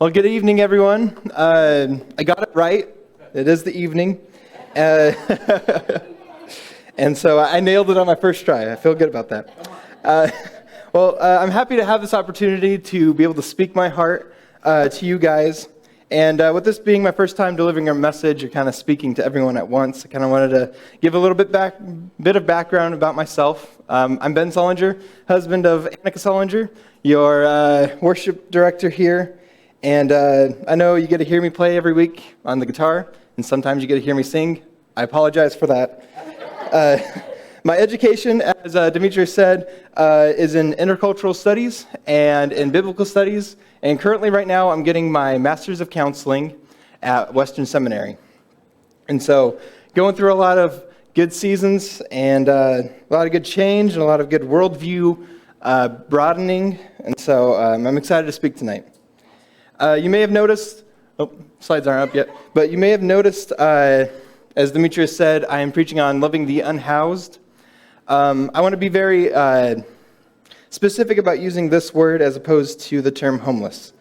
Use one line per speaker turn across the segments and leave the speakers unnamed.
Well, good evening, everyone. I got it right. It is the evening. And so I nailed it on my first try. I feel good about that. I'm happy to have this opportunity to be able to speak my heart to you guys. And with this being my first time delivering a message or kind of speaking to everyone at once, I kind of wanted to give a little bit of background about myself. I'm Ben Sullenger, husband of Annika Sullenger, your worship director here. And I know you get to hear me play every week on the guitar, and sometimes you get to hear me sing. I apologize for that. My education, as Demetrius said, is in intercultural studies and in biblical studies. And currently right now I'm getting my Master's of Counseling at Western Seminary. And so going through a lot of good seasons and a lot of good change and a lot of good worldview broadening. And so I'm excited to speak tonight. You may have noticed, slides aren't up yet, but you may have noticed, as Demetrius said, I am preaching on loving the unhoused. I want to be very specific about using this word as opposed to the term homeless.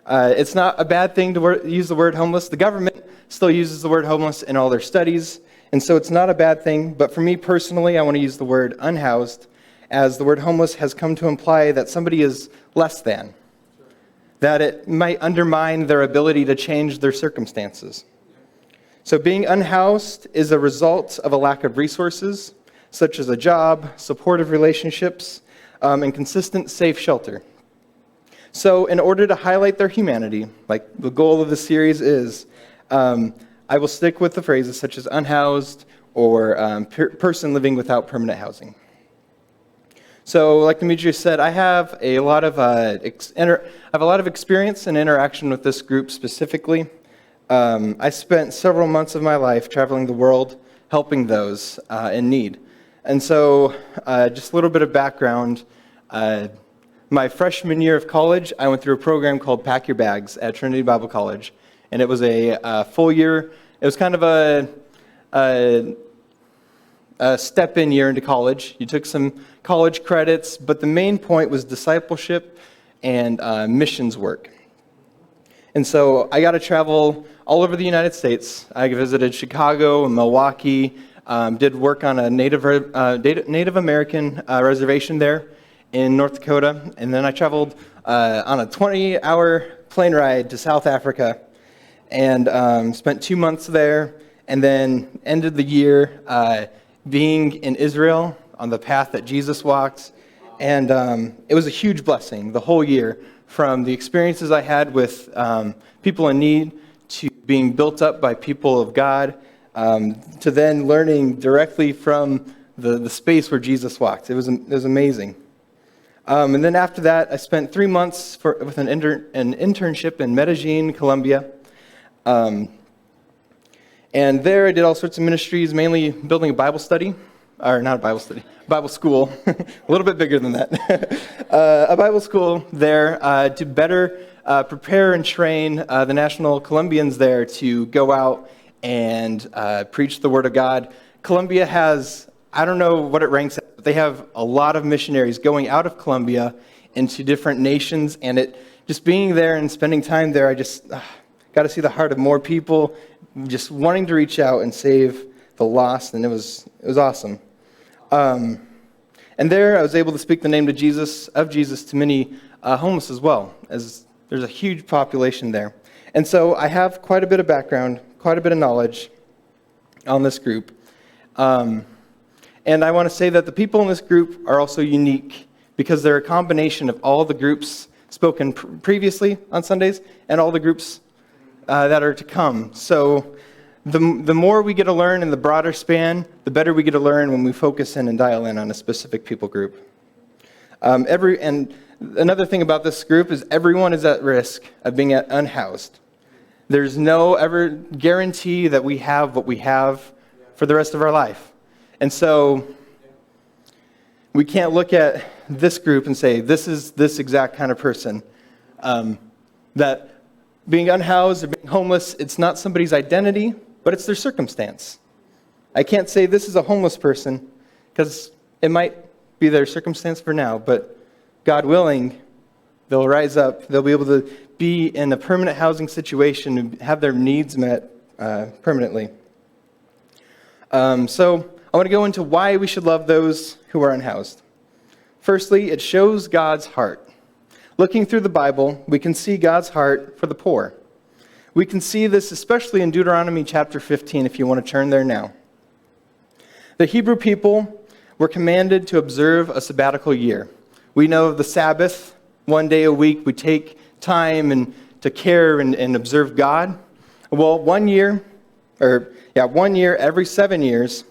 It's not a bad thing to use the word homeless. The government still uses the word homeless in all their studies, and so it's not a bad thing. But for me personally, I want to use the word unhoused, as the word homeless has come to imply that somebody is less than, that it might undermine their ability to change their circumstances. So being unhoused is a result of a lack of resources, such as a job, supportive relationships, and consistent safe shelter. So in order to highlight their humanity, like the goal of the series is, I will stick with the phrases such as unhoused or person living without permanent housing. So, like Demetrius said, I have a lot of experience and interaction with this group specifically. I spent several months of my life traveling the world, helping those in need. And so, just a little bit of background. My freshman year of college, I went through a program called Pack Your Bags at Trinity Bible College, and it was a full year. It was kind of a step-in year into college. You took some college credits, but the main point was discipleship and missions work. And so I got to travel all over the United States. I visited Chicago and Milwaukee, did work on a Native American reservation there in North Dakota, and then I traveled on a 20-hour plane ride to South Africa and spent 2 months there, and then ended the year being in Israel on the path that Jesus walked. And it was a huge blessing the whole year, from the experiences I had with people in need to being built up by people of God, to then learning directly from the space where Jesus walked. It was amazing. And then after that, I spent 3 months with an internship in Medellin, Colombia. And there I did all sorts of ministries, mainly building a Bible study, or not a Bible study, Bible school, a little bit bigger than that. A Bible school there to better prepare and train the national Colombians there to go out and preach the Word of God. Colombia has, I don't know what it ranks at, but they have a lot of missionaries going out of Colombia into different nations, and just being there and spending time there, I just got to see the heart of more people just wanting to reach out and save the lost, and it was awesome. And there I was able to speak the name of Jesus to many homeless as well, as there's a huge population there. And so I have quite a bit of background, quite a bit of knowledge on this group. And I want to say that the people in this group are also unique because they're a combination of all the groups spoken previously on Sundays and all the groups that are to come. So the more we get to learn in the broader span, the better we get to learn when we focus in and dial in on a specific people group. And another thing about this group is everyone is at risk of being unhoused. There's no ever guarantee that we have what we have for the rest of our life. And so we can't look at this group and say, this is this exact kind of person. That being unhoused or being homeless, it's not somebody's identity, but it's their circumstance. I can't say this is a homeless person because it might be their circumstance for now, but God willing, they'll rise up. They'll be able to be in a permanent housing situation and have their needs met permanently. So I want to go into why we should love those who are unhoused. Firstly, it shows God's heart. Looking through the Bible, we can see God's heart for the poor. We can see this especially in Deuteronomy chapter 15, if you want to turn there now. The Hebrew people were commanded to observe a sabbatical year. We know of the Sabbath, one day a week, we take time and to care and observe God. Well, 1 year every 7 years,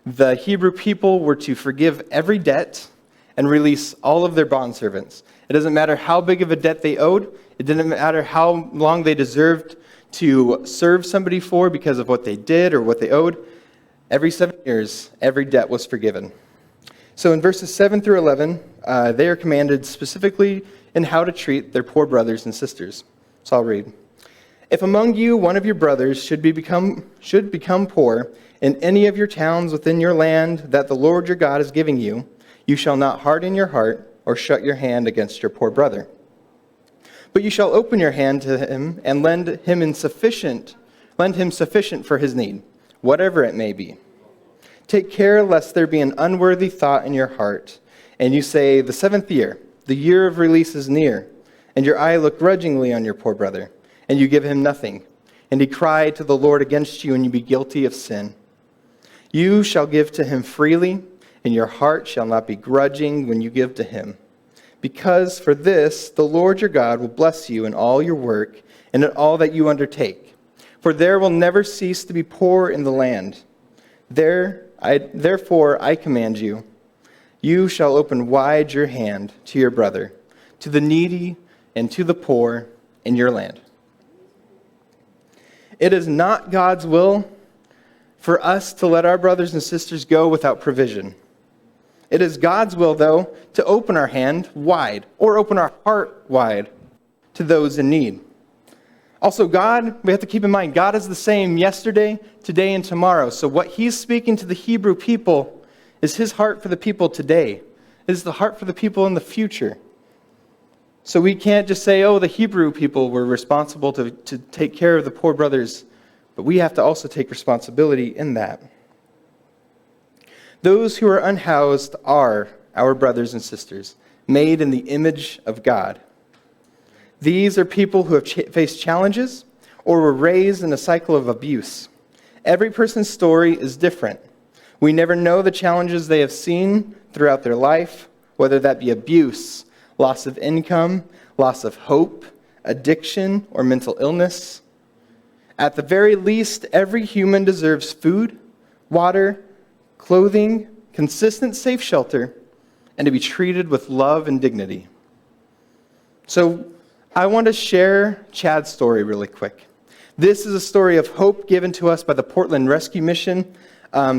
the Hebrew people were to forgive every debt and release all of their bondservants. It doesn't matter how big of a debt they owed. It didn't matter how long they deserved to serve somebody for because of what they did or what they owed. Every 7 years, every debt was forgiven. So in verses 7 through 11, they are commanded specifically in how to treat their poor brothers and sisters. So I'll read. If among you one of your brothers should become poor in any of your towns within your land that the Lord your God is giving you, you shall not harden your heart or shut your hand against your poor brother. But you shall open your hand to him and lend him sufficient for his need, whatever it may be. Take care lest there be an unworthy thought in your heart, and you say, the 7th year, the year of release is near, and your eye look grudgingly on your poor brother, and you give him nothing, and he cry to the Lord against you, and you be guilty of sin. You shall give to him freely, and your heart shall not be grudging when you give to him. Because for this the Lord your God will bless you in all your work and in all that you undertake. For there will never cease to be poor in the land. Therefore I command you, you shall open wide your hand to your brother, to the needy and to the poor in your land. It is not God's will for us to let our brothers and sisters go without provision. It is God's will, though, to open our hand wide, or open our heart wide, to those in need. Also, God, we have to keep in mind, God is the same yesterday, today, and tomorrow. So what he's speaking to the Hebrew people is his heart for the people today. It is the heart for the people in the future. So we can't just say, the Hebrew people were responsible to take care of the poor brothers, but we have to also take responsibility in that. Those who are unhoused are our brothers and sisters, made in the image of God. These are people who have faced challenges or were raised in a cycle of abuse. Every person's story is different. We never know the challenges they have seen throughout their life, whether that be abuse, loss of income, loss of hope, addiction, or mental illness. At the very least, every human deserves food, water, clothing, consistent safe shelter, and to be treated with love and dignity. So I want to share Chad's story really quick. This is a story of hope given to us by the Portland Rescue Mission.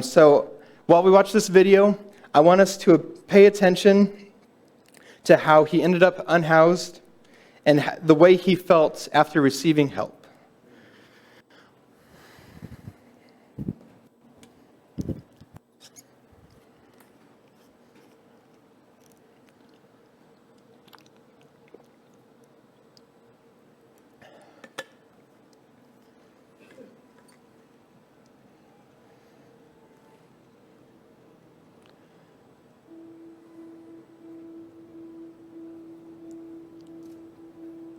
So while we watch this video, I want us to pay attention to how he ended up unhoused and the way he felt after receiving help.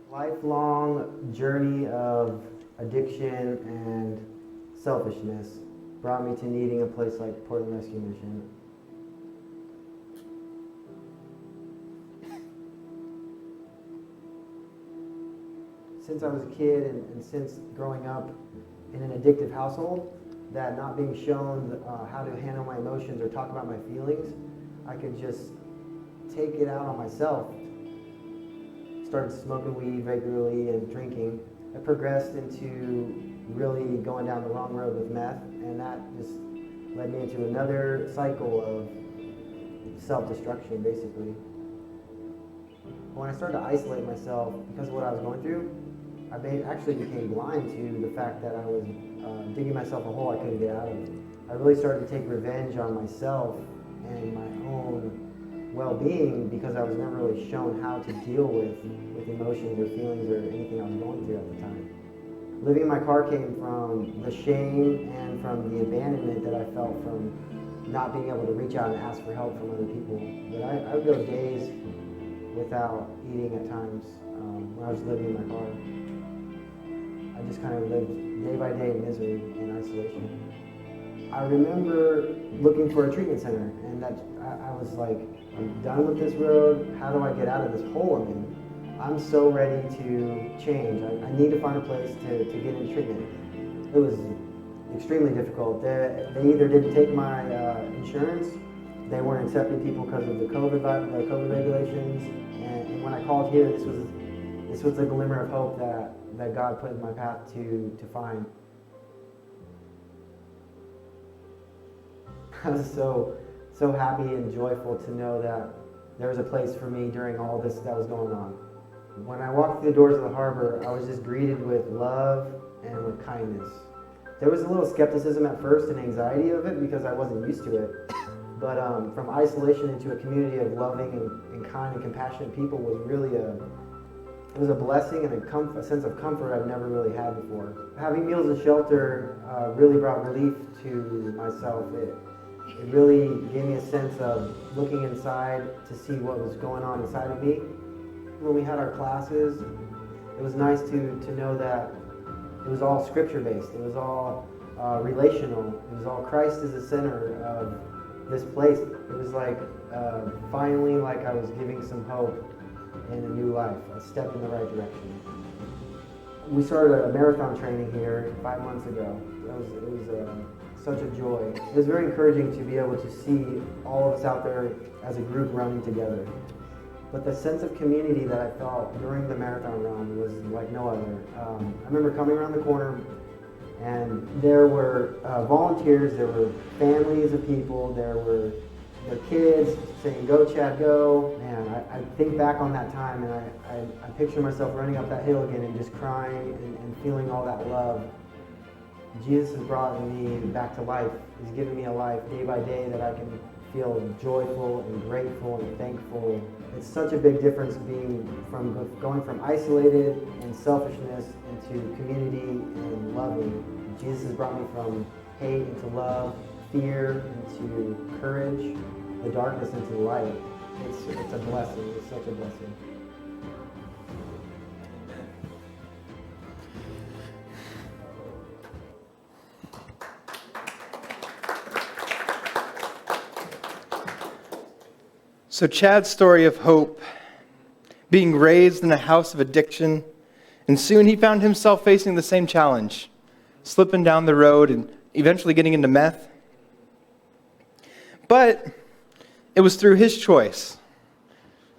Lifelong journey of addiction and selfishness brought me to needing a place like Portland Rescue Mission. Since I was a kid and since growing up in an addictive household, that not being shown how to handle my emotions or talk about my feelings, I could just take it out on myself. Started smoking weed regularly and drinking. It progressed into really going down the wrong road with meth, and that just led me into another cycle of self-destruction, basically. When I started to isolate myself because of what I was going through, I actually became blind to the fact that I was digging myself a hole I couldn't get out of. I really started to take revenge on myself and my own well-being because I was never really shown how to deal with emotions or feelings or anything I was going through at the time. Living in my car came from the shame and from the abandonment that I felt from not being able to reach out and ask for help from other people. But I would go days without eating at times when I was living in my car. I just kind of lived day by day in misery and isolation. I remember looking for a treatment center, and that I was like, I'm done with this road. How do I get out of this hole I'm in? I'm so ready to change. I need to find a place to get into treatment. It was extremely difficult. They either didn't take my insurance, they weren't accepting people because of the COVID regulations, and when I called here, this was a glimmer of hope that God put in my path to find. I was so happy and joyful to know that there was a place for me during all this that was going on. When I walked through the doors of the harbor, I was just greeted with love and with kindness. There was a little skepticism at first and anxiety of it because I wasn't used to it. But from isolation into a community of loving and kind and compassionate people was really it was a blessing and a sense of comfort I've never really had before. Having meals and shelter really brought relief to myself. It really gave me a sense of looking inside to see what was going on inside of me. When we had our classes, it was nice to know that it was all scripture-based. It was all relational. It was all Christ is the center of this place. It was like finally like I was giving some hope in a new life, a step in the right direction. We started a marathon training here 5 months ago. It was such a joy. It was very encouraging to be able to see all of us out there as a group running together. But the sense of community that I felt during the marathon run was like no other. I remember coming around the corner and there were volunteers, there were families of people, there were their kids saying, "Go Chad, go." Man, I think back on that time and I picture myself running up that hill again and just crying and feeling all that love. Jesus has brought me back to life. He's given me a life day by day that I can feel joyful and grateful and thankful. It's such a big difference going from isolated and selfishness into community and loving. Jesus has brought me from hate into love, fear into courage, the darkness into light. It's a blessing. It's such a blessing.
So Chad's story of hope, being raised in a house of addiction, and soon he found himself facing the same challenge, slipping down the road and eventually getting into meth. But it was through his choice.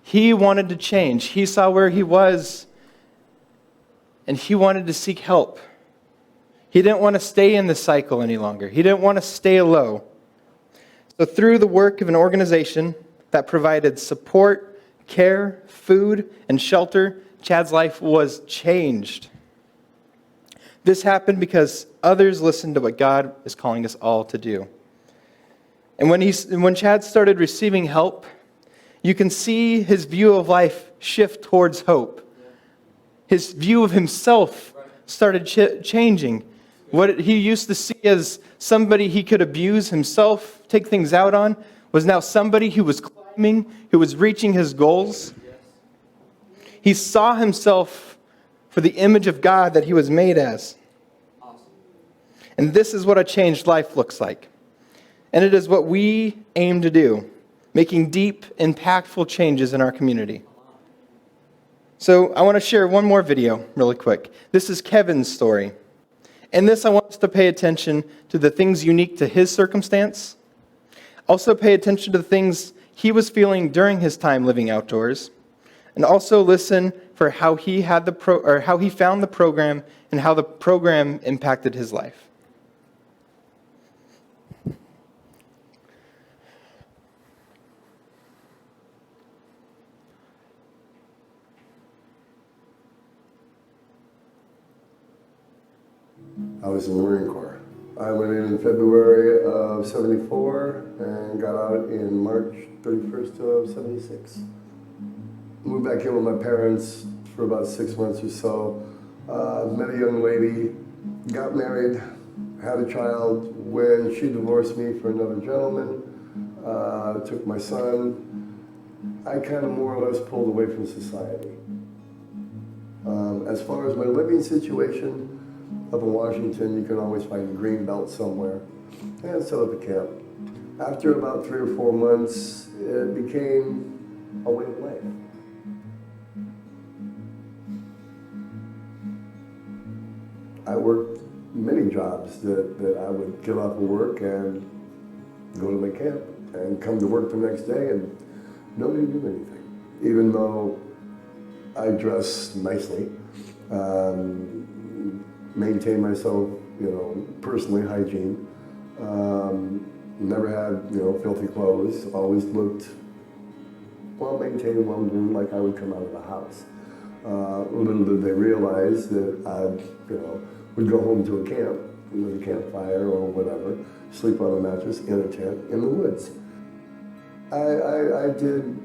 He wanted to change. He saw where he was, and he wanted to seek help. He didn't want to stay in this cycle any longer. He didn't want to stay low. So through the work of an organization that provided support, care, food, and shelter, Chad's life was changed. This happened because others listened to what God is calling us all to do. And when Chad started receiving help, you can see his view of life shift towards hope. His view of himself started changing. What he used to see as somebody he could abuse himself, take things out on, was now somebody who was climbing, who was reaching his goals. He saw himself for the image of God that he was made as. And this is what a changed life looks like. And it is what we aim to do, making deep, impactful changes in our community. So I want to share one more video really quick. This is Kevin's story. In this, I want us to pay attention to the things unique to his circumstance. Also pay attention to the things he was feeling during his time living outdoors. And also listen for how he found the program and how the program impacted his life.
I was in the Marine Corps. I went in February of 74 and got out in March 31st of 76. Moved back in with my parents for about 6 months or so. Met a young lady, got married, had a child. When she divorced me for another gentleman, took my son, I kind of more or less pulled away from society. As far as my living situation, up in Washington, you can always find a green belt somewhere, and set up a camp. After about 3 or 4 months, it became a way of life. I worked many jobs that I would get off of work and go to my camp and come to work the next day, and nobody knew anything. Even though I dressed nicely, maintained myself, personally hygiene. Never had, filthy clothes. Always looked well maintained, well groomed, like I would come out of the house. Little did they realize that I, would go home to a camp, with a campfire or whatever, sleep on a mattress in a tent in the woods. I did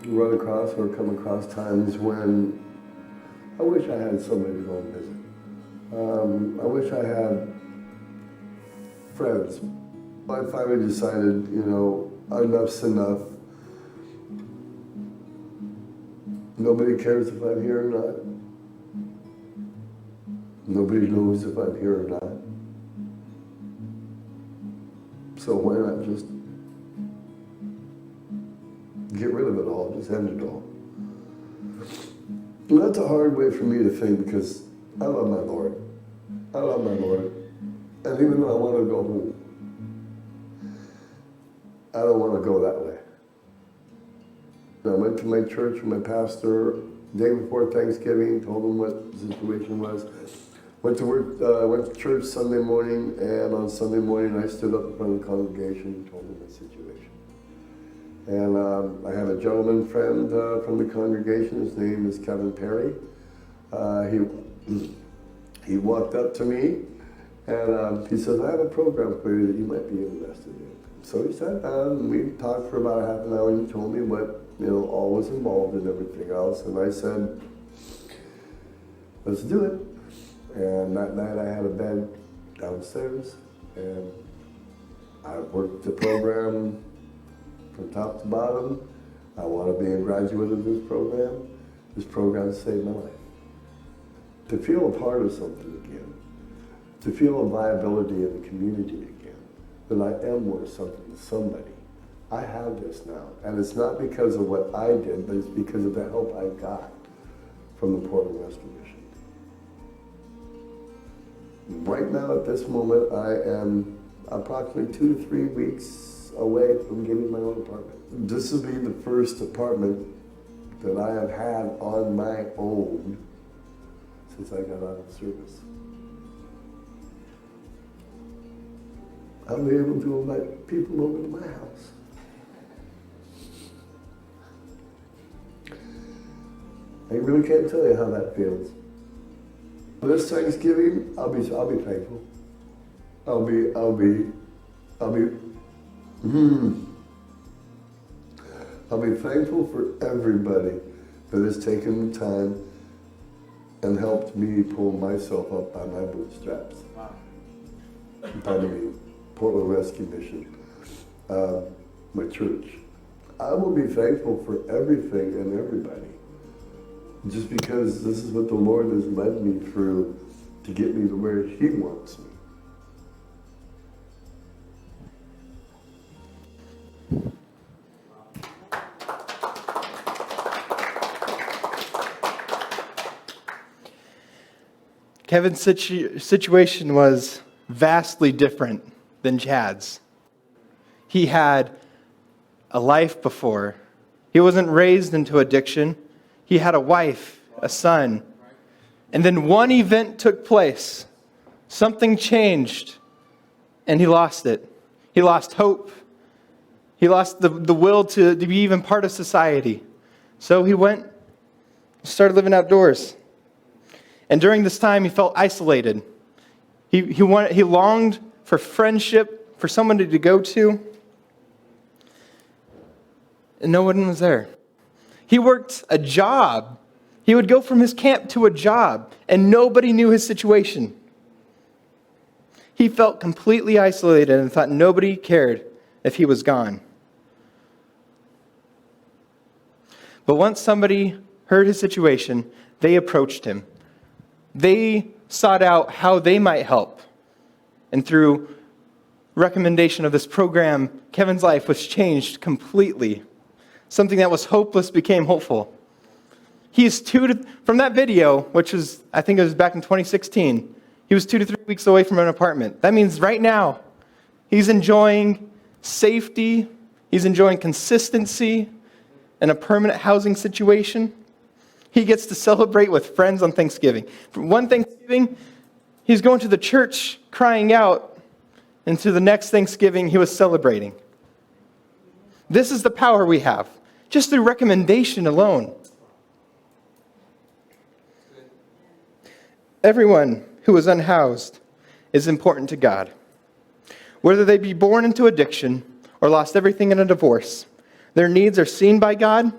run across or come across times when I wish I had somebody to go and visit. I wish I had friends. I finally decided, enough's enough. Nobody cares if I'm here or not. Nobody knows if I'm here or not. So why not just get rid of it all, just end it all? And that's a hard way for me to think, because I love my Lord. I love my Lord. And even though I want to go home, I don't want to go that way. I went to my church with my pastor day before Thanksgiving, told him what the situation was. Went to work, went to church Sunday morning, and on Sunday morning I stood up in front of the congregation and told him the situation. And I have a gentleman friend from the congregation. His name is Kevin Perry. He walked up to me and he says, "I have a program for you that you might be interested in." So he sat down and we talked for about half an hour, and he told me what all was involved and everything else. And I said, "Let's do it." And that night I had a bed downstairs, and I worked the program from top to bottom. I want to be a graduate of this program. This program saved my life. To feel a part of something again, to feel a viability in the community again, that I am worth something to somebody. I have this now, and it's not because of what I did, but it's because of the help I got from the Portland Rescue Mission. Right now, at this moment, I am approximately 2 to 3 weeks away from getting my own apartment. This will be the first apartment that I have had on my own since I got out of service. I'll be able to invite people over to my house. I really can't tell you how that feels. This Thanksgiving, I'll be thankful. I'll be thankful for everybody that has taken the time and helped me pull myself up by my bootstraps. Wow. By the Portland Rescue Mission, my church. I will be thankful for everything and everybody, just because this is what the Lord has led me through to get me to where He wants me.
Kevin's situation was vastly different than Chad's. He had a life before. He wasn't raised into addiction. He had a wife, a son. And then one event took place. Something changed, and he lost it. He lost hope. He lost the will to be even part of society. So he went and started living outdoors. And during this time, he felt isolated. He longed for friendship, for someone to go to, and no one was there. He worked a job. He would go from his camp to a job, and nobody knew his situation. He felt completely isolated and thought nobody cared if he was gone. But once somebody heard his situation, they approached him. They sought out how they might help. And through recommendation of this program, Kevin's life was changed completely. Something that was hopeless became hopeful. From that video, which was, I think it was back in 2016, he was 2 to 3 weeks away from an apartment. That means right now, he's enjoying safety, he's enjoying consistency in a permanent housing situation. He gets to celebrate with friends on Thanksgiving. For one Thanksgiving, he's going to the church crying out, and to the next Thanksgiving, he was celebrating. This is the power we have, just through recommendation alone. Everyone who is unhoused is important to God. Whether they be born into addiction or lost everything in a divorce, their needs are seen by God,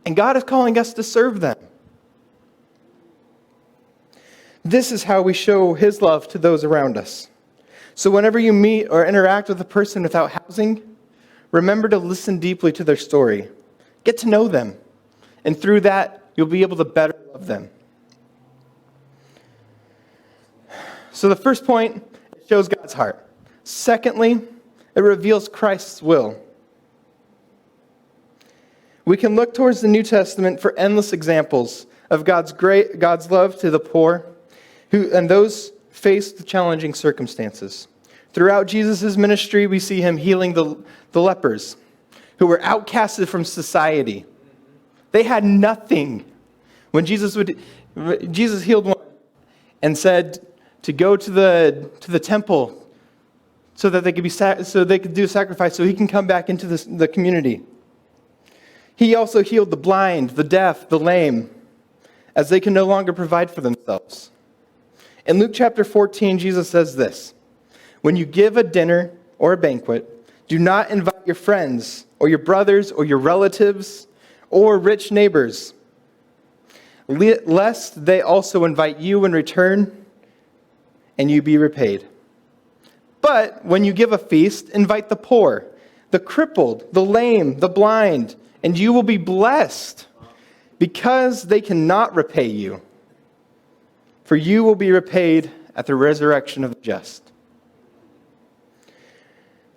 and God is calling us to serve them. This is how we show His love to those around us. So whenever you meet or interact with a person without housing, remember to listen deeply to their story. Get to know them, and through that, you'll be able to better love them. So the first point, it shows God's heart. Secondly, it reveals Christ's will. We can look towards the New Testament for endless examples of God's love to the poor and those faced with challenging circumstances. Throughout Jesus' ministry, we see him healing the lepers who were outcasted from society. They had nothing. When Jesus healed one and said to go to the temple so that they could do a sacrifice so he can come back into the community. He also healed the blind, the deaf, the lame, as they can no longer provide for themselves. In Luke chapter 14, Jesus says this: when you give a dinner or a banquet, do not invite your friends or your brothers or your relatives or rich neighbors, lest they also invite you in return and you be repaid. But when you give a feast, invite the poor, the crippled, the lame, the blind, and you will be blessed, because they cannot repay you. For you will be repaid at the resurrection of the just.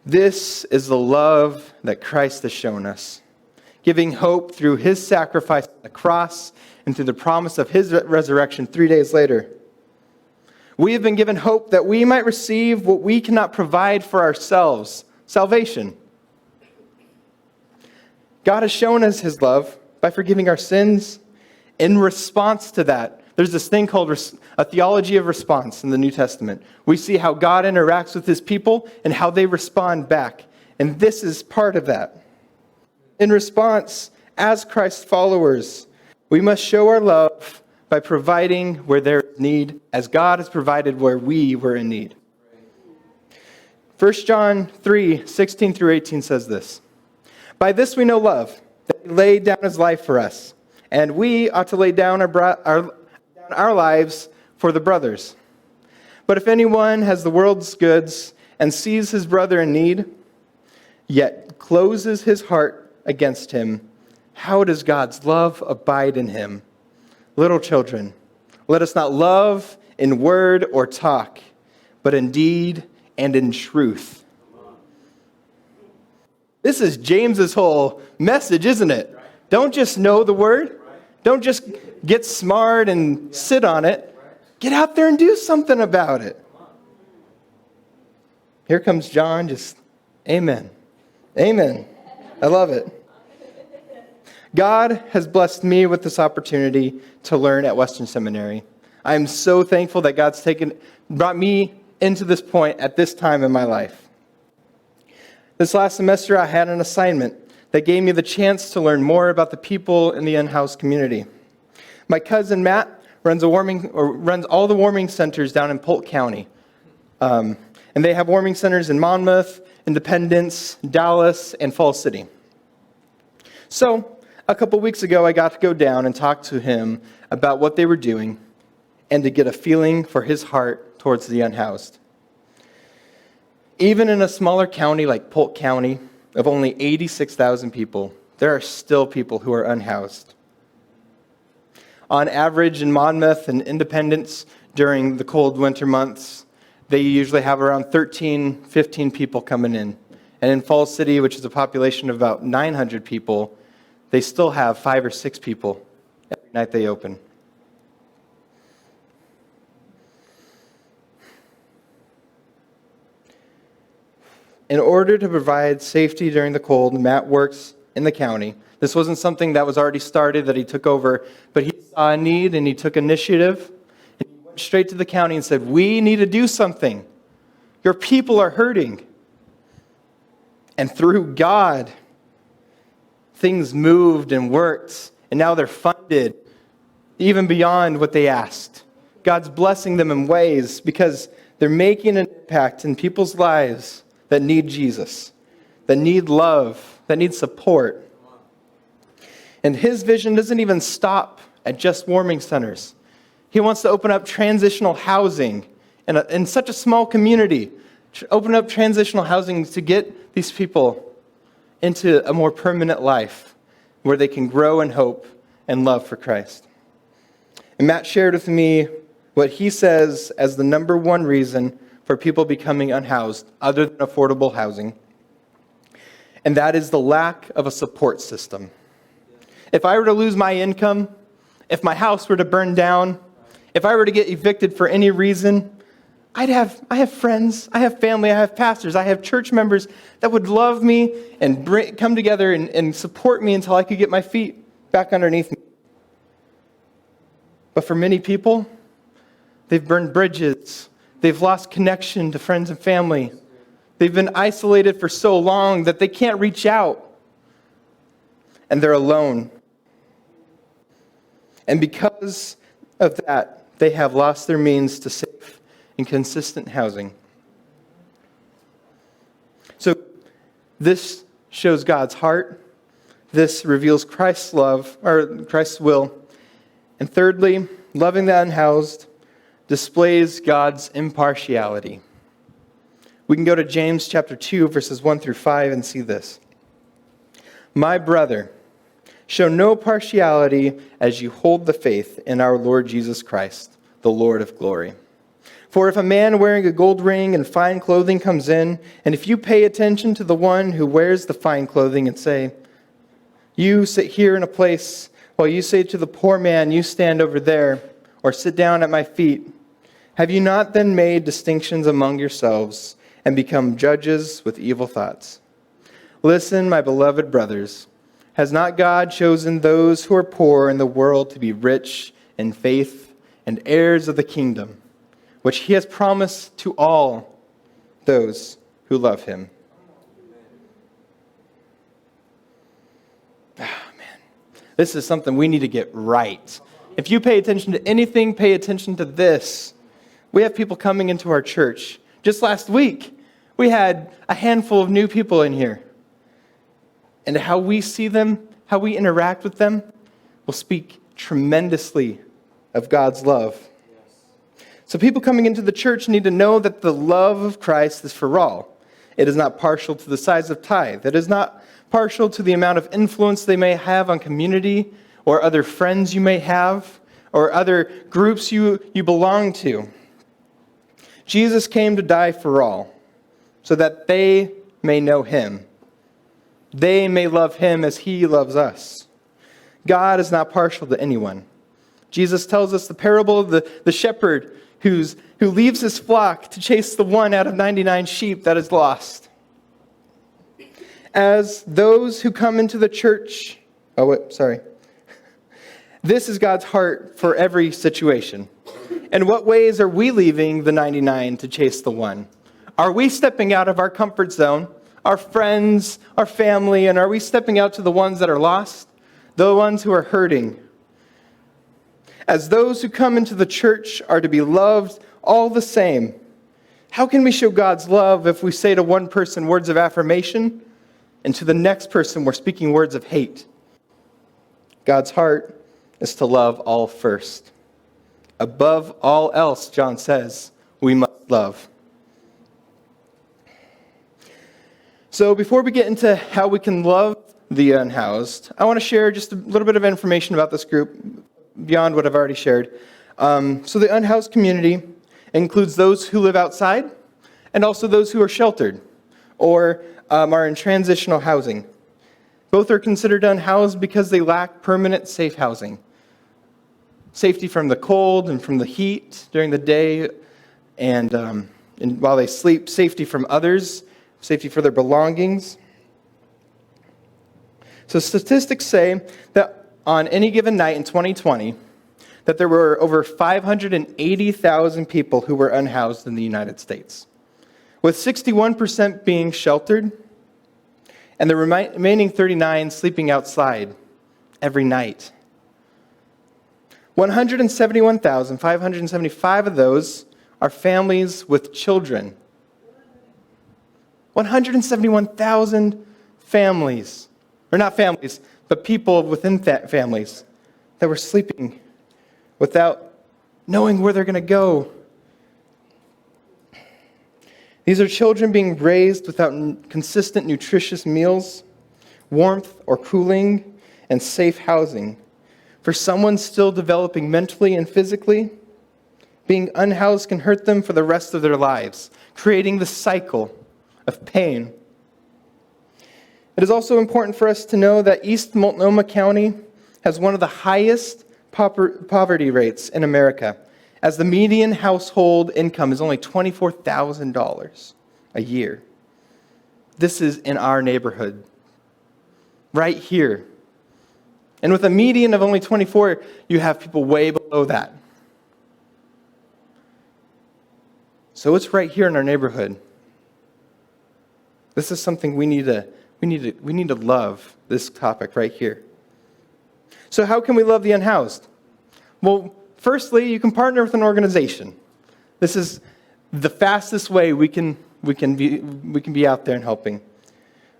This is the love that Christ has shown us, giving hope through his sacrifice on the cross and through the promise of his resurrection 3 days later. We have been given hope that we might receive what we cannot provide for ourselves, salvation. God has shown us his love by forgiving our sins. In response to that, there's this thing called a Theology of Response in the New Testament. We see how God interacts with his people and how they respond back. And this is part of that. In response, as Christ's followers, we must show our love by providing where there is need, as God has provided where we were in need. 1 John 3, 16 through 18 says this: by this we know love, that he laid down his life for us, and we ought to lay down our lives for the brothers. But if anyone has the world's goods and sees his brother in need, yet closes his heart against him, how does God's love abide in him? Little children, let us not love in word or talk, but in deed and in truth. This is James's whole message, isn't it? Don't just know the word. Don't just get smart and sit on it. Get out there and do something about it. Here comes John, just amen. Amen. I love it. God has blessed me with this opportunity to learn at Western Seminary. I am so thankful that God's brought me into this point at this time in my life. This last semester, I had an assignment that gave me the chance to learn more about the people in the unhoused community. My cousin Matt runs all the warming centers down in Polk County. And they have warming centers in Monmouth, Independence, Dallas, and Falls City. So, a couple weeks ago, I got to go down and talk to him about what they were doing and to get a feeling for his heart towards the unhoused. Even in a smaller county like Polk County, of only 86,000 people, there are still people who are unhoused. On average, in Monmouth and Independence, during the cold winter months, they usually have around 13, 15 people coming in. And in Falls City, which is a population of about 900 people, they still have 5 or 6 people every night they open. In order to provide safety during the cold, Matt works in the county. This wasn't something that was already started, that he took over, but he saw a need and he took initiative. And he went straight to the county and said, "We need to do something. Your people are hurting." And through God, things moved and worked, and now they're funded even beyond what they asked. God's blessing them in ways because they're making an impact in people's lives that need Jesus, that need love, that need support. And his vision doesn't even stop at just warming centers. He wants to open up transitional housing in such a small community, open up transitional housing to get these people into a more permanent life where they can grow in hope and love for Christ. And Matt shared with me what he says as the number one reason for people becoming unhoused, other than affordable housing, and that is the lack of a support system. If I were to lose my income, if my house were to burn down, if I were to get evicted for any reason, I have friends, I have family, I have pastors, I have church members that would love me and come together and support me until I could get my feet back underneath me. But for many people, they've burned bridges. They've lost connection to friends and family. They've been isolated for so long that they can't reach out. And they're alone. And because of that, they have lost their means to safe and consistent housing. So this shows God's heart. This reveals Christ's love, or Christ's will. And thirdly, loving the unhoused displays God's impartiality. We can go to James chapter 2, verses 1 through 5 and see this. "My brother, show no partiality as you hold the faith in our Lord Jesus Christ, the Lord of glory. For if a man wearing a gold ring and fine clothing comes in, and if you pay attention to the one who wears the fine clothing and say, 'You sit here in a place,' while you say to the poor man, 'You stand over there,' or 'Sit down at my feet,' have you not then made distinctions among yourselves and become judges with evil thoughts? Listen, my beloved brothers, has not God chosen those who are poor in the world to be rich in faith and heirs of the kingdom, which he has promised to all those who love him?" This is something we need to get right. If you pay attention to anything, pay attention to this. We have people coming into our church. Just last week, we had a handful of new people in here. And how we see them, how we interact with them, will speak tremendously of God's love. So people coming into the church need to know that the love of Christ is for all. It is not partial to the size of tithe. It is not partial to the amount of influence they may have on community or other friends you may have or other groups you belong to. Jesus came to die for all so that they may know him. They may love him as he loves us. God is not partial to anyone. Jesus tells us the parable of the shepherd who leaves his flock to chase the one out of 99 sheep that is lost. As those who come into the church, this is God's heart for every situation. In what ways are we leaving the 99 to chase the one? Are we stepping out of our comfort zone, our friends, our family, and are we stepping out to the ones that are lost, the ones who are hurting? As those who come into the church are to be loved all the same, How can we show God's love if we say to one person words of affirmation, and to the next person we're speaking words of hate? God's heart is to love all first. Above all else, John says, we must love. So before we get into how we can love the unhoused, I want to share just a little bit of information about this group beyond what I've already shared. So the unhoused community includes those who live outside and also those who are sheltered or are in transitional housing. Both are considered unhoused because they lack permanent safe housing. Safety from the cold and from the heat during the day and while they sleep, safety from others, safety for their belongings. So statistics say that on any given night in 2020, that there were over 580,000 people who were unhoused in the United States, with 61% being sheltered, and the remaining 39 sleeping outside every night. 171,575 of those are families with children. 171,000 families, or not families, but people within families that were sleeping without knowing where they're going to go. These are children being raised without consistent nutritious meals, warmth or cooling, and safe housing. For someone still developing mentally and physically, being unhoused can hurt them for the rest of their lives, creating the cycle of pain. It is also important for us to know that East Multnomah County has one of the highest poverty rates in America, as the median household income is only $24,000 a year. This is in our neighborhood, right here. And with a median of only 24, you have people way below that. So it's right here in our neighborhood. This is something we need to love, this topic right here. So how can we love the unhoused? Well, firstly, you can partner with an organization. This is the fastest way we can be out there and helping.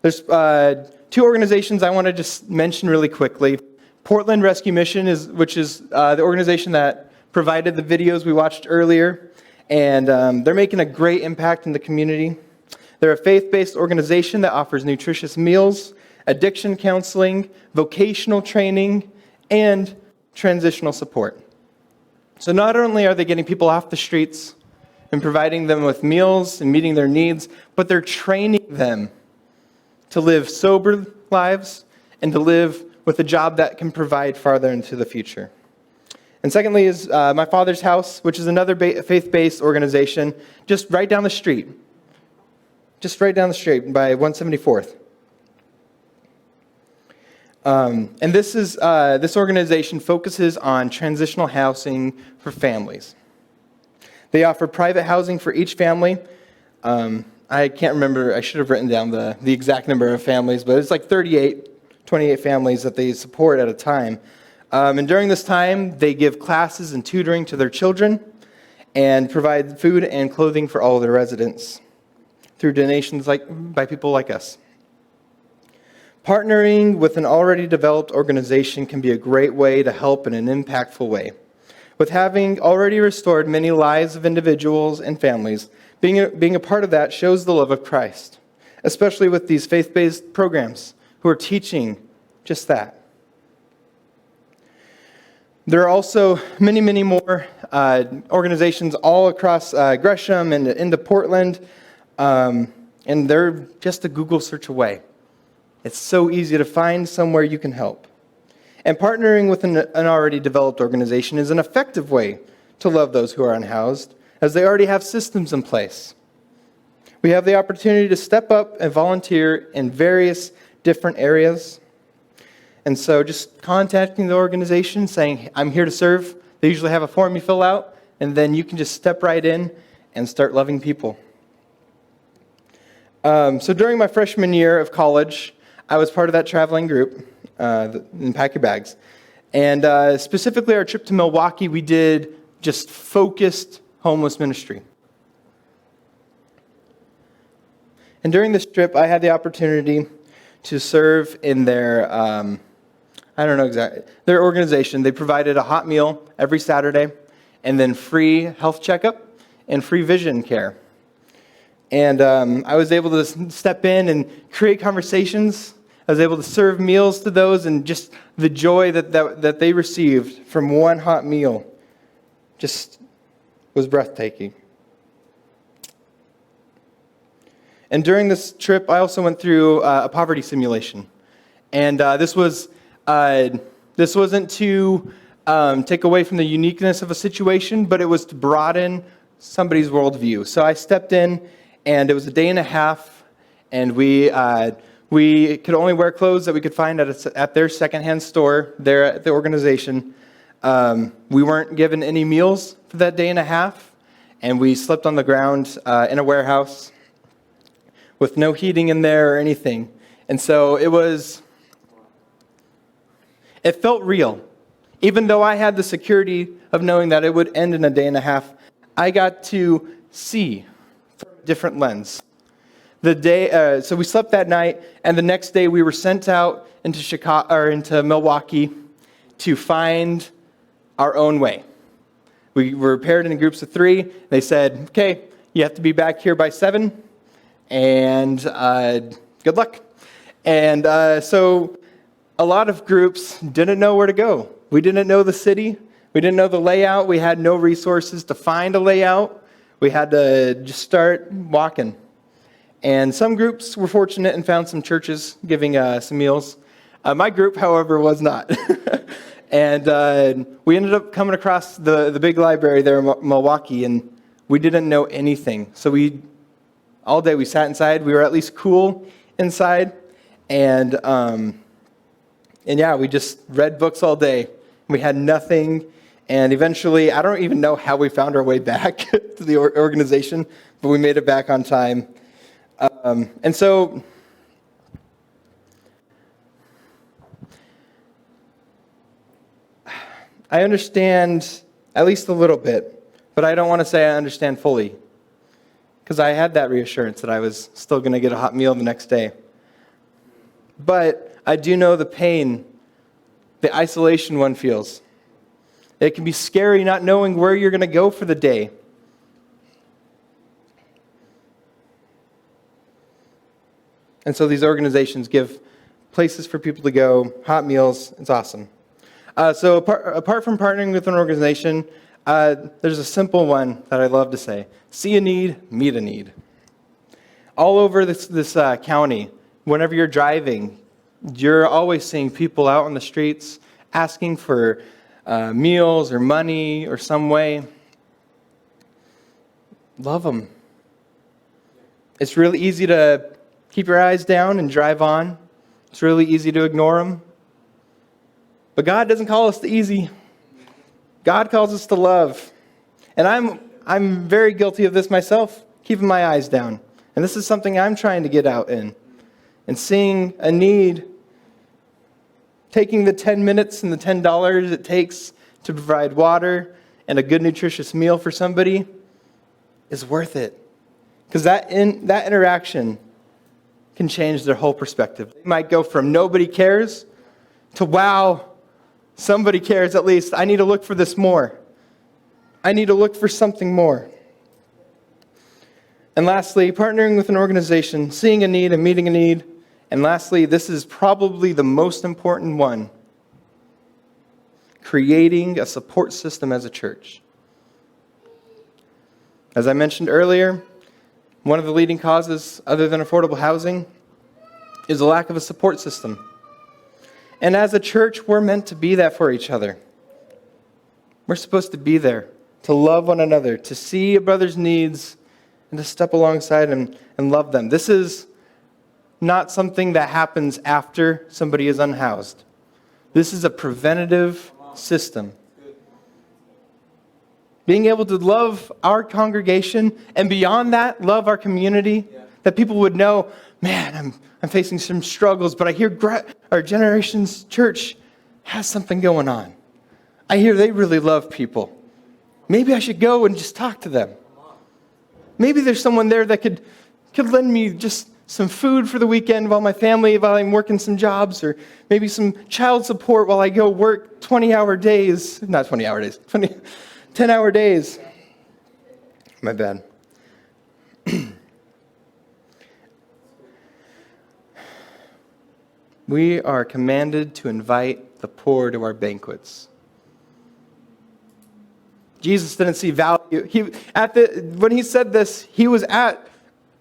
There's two organizations I want to just mention really quickly. Portland Rescue Mission, which is the organization that provided the videos we watched earlier, and they're making a great impact in the community. They're a faith-based organization that offers nutritious meals, addiction counseling, vocational training, and transitional support. So not only are they getting people off the streets and providing them with meals and meeting their needs, but they're training them to live sober lives and to live with a job that can provide farther into the future. And secondly is My Father's House, which is another faith-based organization just right down the street. Just right down the street by 174th. And this organization focuses on transitional housing for families. They offer private housing for each family. I can't remember, I should have written down the exact number of families, but it's like 28 families that they support at a time. And during this time, they give classes and tutoring to their children and provide food and clothing for all of their residents through donations by people like us. Partnering with an already developed organization can be a great way to help in an impactful way. With having already restored many lives of individuals and families, being a part of that shows the love of Christ, especially with these faith-based programs who are teaching just that. There are also many, many more organizations all across Gresham and into Portland, and they're just a Google search away. It's so easy to find somewhere you can help. And partnering with an already developed organization is an effective way to love those who are unhoused, as they already have systems in place. We have the opportunity to step up and volunteer in various different areas. And so just contacting the organization, saying, I'm here to serve. They usually have a form you fill out, and then you can just step right in and start loving people. So during my freshman year of college, I was part of that traveling group in Pack Your Bags. And specifically our trip to Milwaukee, we did just focused homeless ministry. And during this trip, I had the opportunity to serve in their, I don't know exactly, their organization. They provided a hot meal every Saturday, and then free health checkup and free vision care. And I was able to step in and create conversations. I was able to serve meals to those, and just the joy that they received from one hot meal just was breathtaking. And during this trip, I also went through a poverty simulation. And this wasn't to take away from the uniqueness of a situation, but it was to broaden somebody's worldview. So I stepped in, and it was a day and a half, and we could only wear clothes that we could find at their secondhand store there at the organization. We weren't given any meals for that day and a half, and we slept on the ground in a warehouse with no heating in there or anything. And so it felt real. Even though I had the security of knowing that it would end in a day and a half, I got to see from a different lens. So we slept that night, and the next day we were sent out into Milwaukee to find our own way. We were paired in groups of 3. They said, okay, you have to be back here by 7, and good luck. And so a lot of groups didn't know where to go. We didn't know the city. We didn't know the layout. We had no resources to find a layout. We had to just start walking. And some groups were fortunate and found some churches giving some meals. My group, however, was not. And we ended up coming across the big library there in Milwaukee, and we didn't know anything. So all day we sat inside. We were at least cool inside. And yeah, we just read books all day. We had nothing. And eventually, I don't even know how we found our way back to the organization, but we made it back on time. And so I understand at least a little bit, but I don't want to say I understand fully, because I had that reassurance that I was still going to get a hot meal the next day. But I do know the pain, the isolation one feels. It can be scary not knowing where you're going to go for the day. And so these organizations give places for people to go, hot meals. It's awesome. So apart from partnering with an organization, there's a simple one that I love to say. See a need, meet a need. All over this county, whenever you're driving, you're always seeing people out on the streets asking for meals or money or some way. Love them. It's really easy to keep your eyes down and drive on. It's really easy to ignore them. But God doesn't call us to easy. God calls us to love. And I'm very guilty of this myself, keeping my eyes down. And this is something I'm trying to get out in. And seeing a need, taking the 10 minutes and the $10 it takes to provide water and a good nutritious meal for somebody is worth it. Because that interaction can change their whole perspective. They might go from nobody cares to, wow, somebody cares at least. I need to look for this more. I need to look for something more. And lastly, partnering with an organization, seeing a need and meeting a need. And lastly, this is probably the most important one, creating a support system as a church. As I mentioned earlier, one of the leading causes, other than affordable housing, is a lack of a support system. And as a church, we're meant to be that for each other. We're supposed to be there, to love one another, to see a brother's needs, and to step alongside and love them. This is not something that happens after somebody is unhoused. This is a preventative system. Being able to love our congregation and beyond that, love our community, that people would know, man, I'm facing some struggles, but I hear our Generations Church has something going on. I hear they really love people. Maybe I should go and just talk to them. Maybe there's someone there that could lend me just some food for the weekend while I'm working some jobs, or maybe some child support while I go work 10-hour days. My bad. We are commanded to invite the poor to our banquets. Jesus didn't see value. When he said this, he was at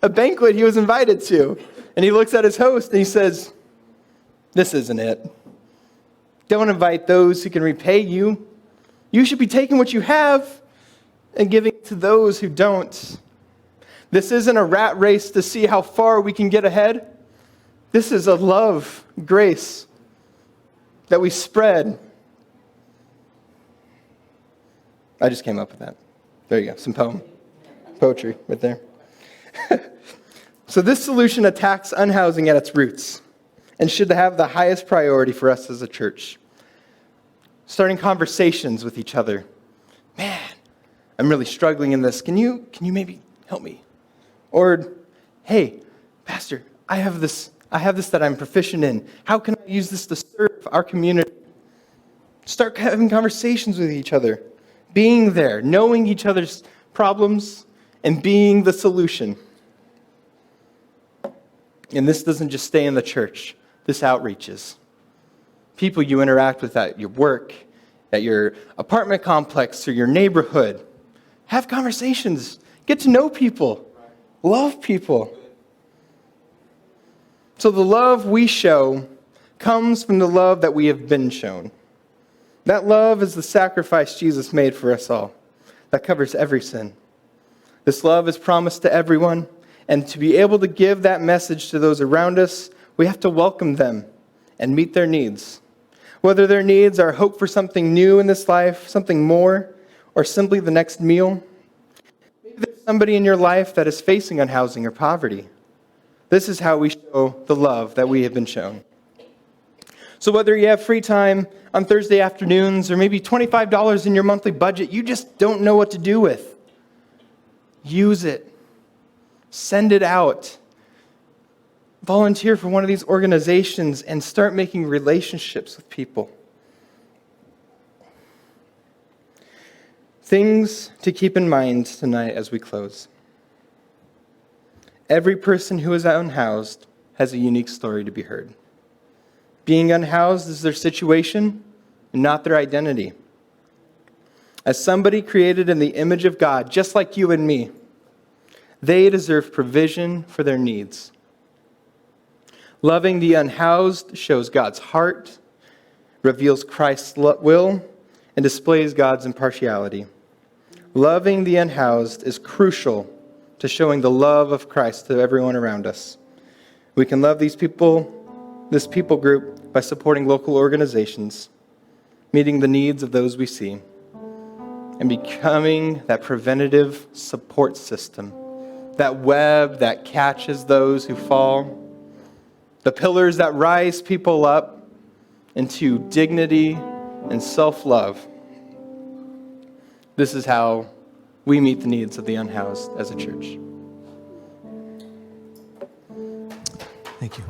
a banquet he was invited to. And he looks at his host and he says, "This isn't it. Don't invite those who can repay you. You should be taking what you have and giving it to those who don't. This isn't a rat race to see how far we can get ahead. This is a love, grace that we spread." I just came up with that. There you go, some poetry right there. So this solution attacks unhousing at its roots and should have the highest priority for us as a church. Starting conversations with each other. "Man, I'm really struggling in this. Can you maybe help me?" Or, "Hey, Pastor, I have this that I'm proficient in. How can I use this to serve our community?" Start having conversations with each other. Being there, knowing each other's problems, and being the solution. And this doesn't just stay in the church. This outreaches. People you interact with at your work, at your apartment complex, or your neighborhood. Have conversations. Get to know people. Love people. So the love we show comes from the love that we have been shown. That love is the sacrifice Jesus made for us all. That covers every sin. This love is promised to everyone, and to be able to give that message to those around us, we have to welcome them and meet their needs. Whether their needs are hope for something new in this life, something more, or simply the next meal. Maybe there's somebody in your life that is facing unhousing or poverty. This is how we show the love that we have been shown. So whether you have free time on Thursday afternoons or maybe $25 in your monthly budget you just don't know what to do with, use it. Send it out. Volunteer for one of these organizations and start making relationships with people. Things to keep in mind tonight as we close. Every person who is unhoused has a unique story to be heard. Being unhoused is their situation and not their identity. As somebody created in the image of God, just like you and me, they deserve provision for their needs. Loving the unhoused shows God's heart, reveals Christ's will, and displays God's impartiality. Loving the unhoused is crucial to showing the love of Christ to everyone around us. We can love this people group by supporting local organizations, meeting the needs of those we see, and becoming that preventative support system, that web that catches those who fall, the pillars that rise people up into dignity and self-love. This is how we meet the needs of the unhoused as a church.
Thank you.